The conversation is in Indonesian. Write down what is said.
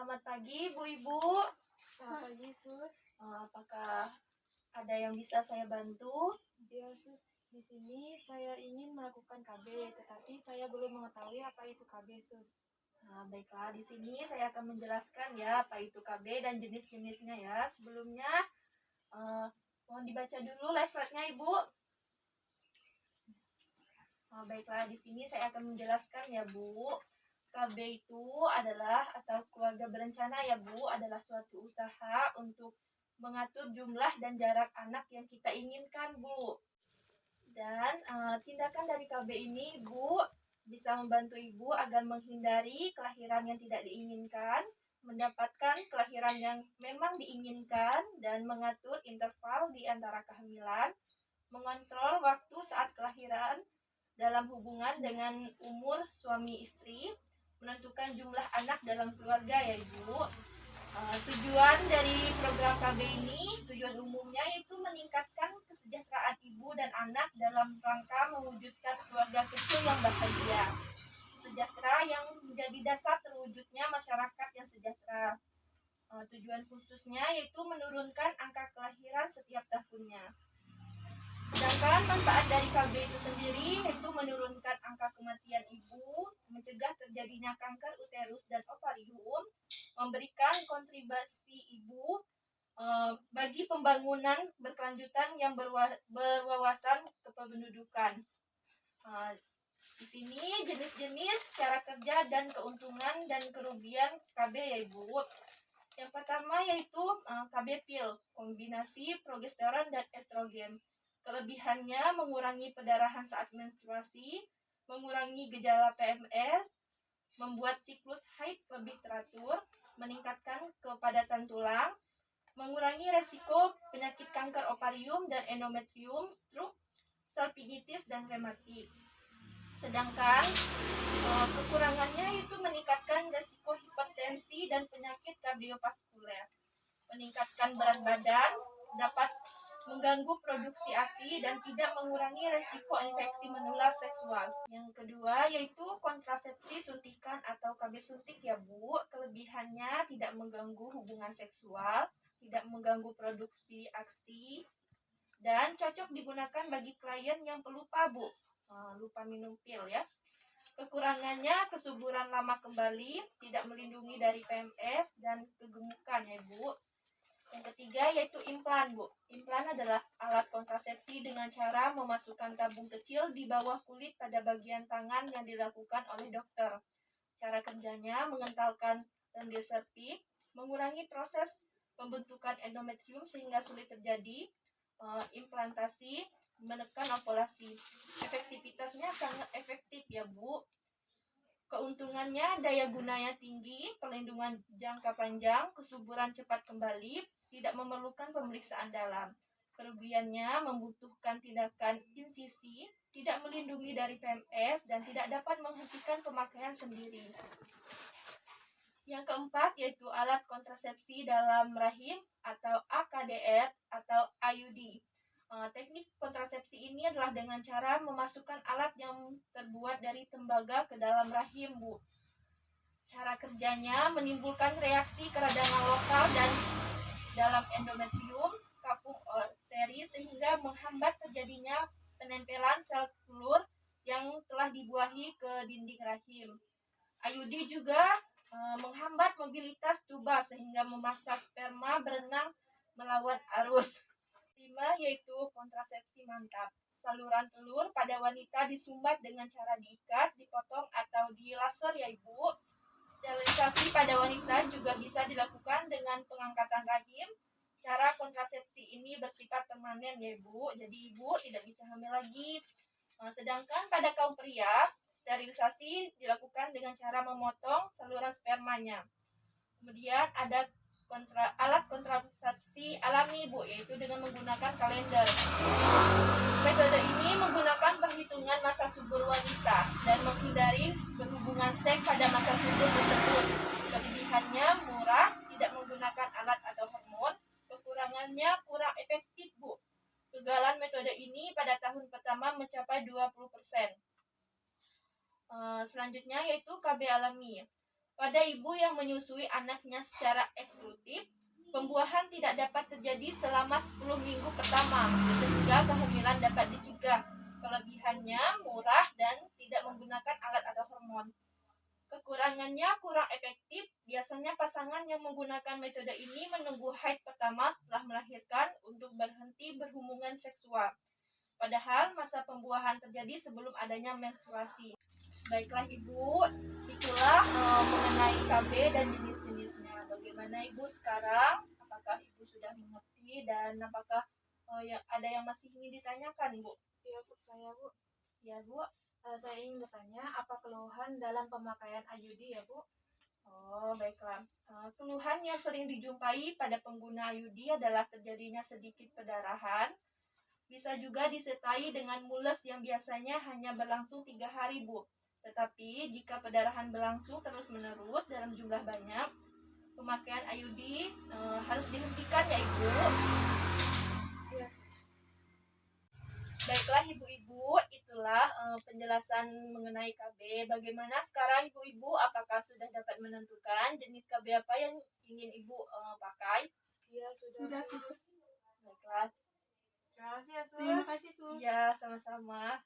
Selamat pagi, Bu-Ibu. Selamat pagi, Sus. Apakah ada yang bisa saya bantu? Ya, Sus. Di sini saya ingin melakukan KB, tetapi saya belum mengetahui apa itu KB, Sus. Baiklah, di sini saya akan menjelaskan ya apa itu KB dan jenis-jenisnya ya. Sebelumnya, mohon dibaca dulu leafletnya, Ibu. Baiklah, di sini saya akan menjelaskan ya, Bu. KB itu adalah atau keluarga berencana ya, Bu, adalah suatu usaha untuk mengatur jumlah dan jarak anak yang kita inginkan, Bu. Dan tindakan dari KB ini, Bu, bisa membantu Ibu agar menghindari kelahiran yang tidak diinginkan, mendapatkan kelahiran yang memang diinginkan, dan mengatur interval di antara kehamilan, mengontrol waktu saat kelahiran dalam hubungan dengan umur suami istri, menentukan jumlah anak dalam keluarga ya Ibu. Tujuan dari program KB ini, tujuan umumnya yaitu meningkatkan kesejahteraan ibu dan anak dalam rangka mewujudkan keluarga kecil yang bahagia, sejahtera yang menjadi dasar terwujudnya masyarakat yang sejahtera. Tujuan khususnya yaitu menurunkan angka kelahiran setiap tahunnya. Sedangkan manfaat dari KB itu sendiri yaitu menurunkan angka kematian ibu, mencegah terjadinya kanker uterus dan ovarium, memberikan kontribusi ibu bagi pembangunan berkelanjutan yang berwawasan kependudukan. Di sini jenis-jenis cara kerja dan keuntungan dan kerugian KB ya Ibu. Yang pertama yaitu KB pil, kombinasi progesteron dan estrogen. Kelebihannya mengurangi perdarahan saat menstruasi, mengurangi gejala PMS, membuat siklus haid lebih teratur, meningkatkan kepadatan tulang, mengurangi resiko penyakit kanker ovarium dan endometrium, stroke, salpingitis, dan rematik. Sedangkan kekurangannya itu meningkatkan resiko hipertensi dan penyakit kardiovaskuler, meningkatkan berat badan, dapat mengganggu produksi ASI dan tidak mengurangi resiko infeksi menular seksual. Yang kedua yaitu kontrasepsi suntikan atau KB suntik ya Bu. Kelebihannya tidak mengganggu hubungan seksual, tidak mengganggu produksi ASI, dan cocok digunakan bagi klien yang pelupa Bu, lupa minum pil ya. Kekurangannya kesuburan lama kembali, tidak melindungi dari PMS dan kegemukan ya Bu. Yang ketiga yaitu implan Bu. Implan adalah alat kontrasepsi dengan cara memasukkan tabung kecil di bawah kulit pada bagian tangan yang dilakukan oleh dokter. Cara kerjanya mengentalkan lendir serviks, mengurangi proses pembentukan endometrium sehingga sulit terjadi implantasi, menekan ovulasi. Efektivitasnya sangat efektif ya Bu. Keuntungannya daya gunanya tinggi, perlindungan jangka panjang, kesuburan cepat kembali, tidak memerlukan pemeriksaan dalam. Kerugiannya membutuhkan tindakan insisi, tidak melindungi dari PMS, dan tidak dapat menghentikan pemakaian sendiri. Yang keempat yaitu alat kontrasepsi dalam rahim atau AKDR atau IUD. Teknik kontrasepsi ini adalah dengan cara memasukkan alat yang terbuat dari tembaga ke dalam rahim, Bu. Cara kerjanya menimbulkan reaksi keradangan lokal dan dalam endometrium, kapung arteri sehingga menghambat terjadinya penempelan sel telur yang telah dibuahi ke dinding rahim. IUD juga menghambat mobilitas tuba sehingga memaksa sperma berenang melawan arus. 5 yaitu kontrasepsi mantap. Saluran telur pada wanita disumbat dengan cara diikat, dipotong atau dilaser ya Ibu. Sterilisasi pada wanita juga bisa dilakukan dengan pengangkatan rahim. Cara kontrasepsi ini bersifat permanen ya Ibu, jadi Ibu tidak bisa hamil lagi. Sedangkan pada kaum pria, sterilisasi dilakukan dengan cara memotong saluran spermanya. Kemudian ada alat kontrasepsi alami Bu, yaitu dengan menggunakan kalender. Metode ini menggunakan perhitungan masa subur wanita dan menghindari berhubungan seks pada masa subur tersebut. Kelebihannya murah, tidak menggunakan alat atau hormon. Kekurangannya kurang efektif Bu. Kegagalan metode ini pada tahun pertama mencapai 20%. Selanjutnya yaitu KB alami. Pada ibu yang menyusui anaknya secara eksklusif, pembuahan tidak dapat terjadi selama 10 minggu pertama, sehingga kehamilan dapat dicegah. Kelebihannya murah dan tidak menggunakan alat atau hormon. Kekurangannya kurang efektif. Biasanya pasangan yang menggunakan metode ini menunggu haid pertama setelah melahirkan untuk berhenti berhubungan seksual. Padahal masa pembuahan terjadi sebelum adanya menstruasi. Baiklah Ibu, itulah mengenai KB dan jenis-jenisnya. Bagaimana Ibu sekarang? Apakah Ibu sudah mengerti dan apakah ada yang masih ingin ditanyakan Bu? Iya Bu, saya Bu. Ya Bu. Saya ingin bertanya, apa keluhan dalam pemakaian IUD ya Bu? Oh, baiklah. Keluhan yang sering dijumpai pada pengguna IUD adalah terjadinya sedikit perdarahan. Bisa juga disertai dengan mules yang biasanya hanya berlangsung 3 hari, Bu. Tetapi jika perdarahan berlangsung terus-menerus dalam jumlah banyak, pemakaian IUD harus dihentikan ya, Ibu. Iya. Baiklah ibu-ibu, itulah penjelasan mengenai KB. Bagaimana sekarang ibu-ibu, apakah sudah dapat menentukan jenis KB apa yang ingin ibu pakai? Iya, sudah Sus. Baiklah. Terima kasih ya Sus. Terima kasih Sus. Iya, sama-sama.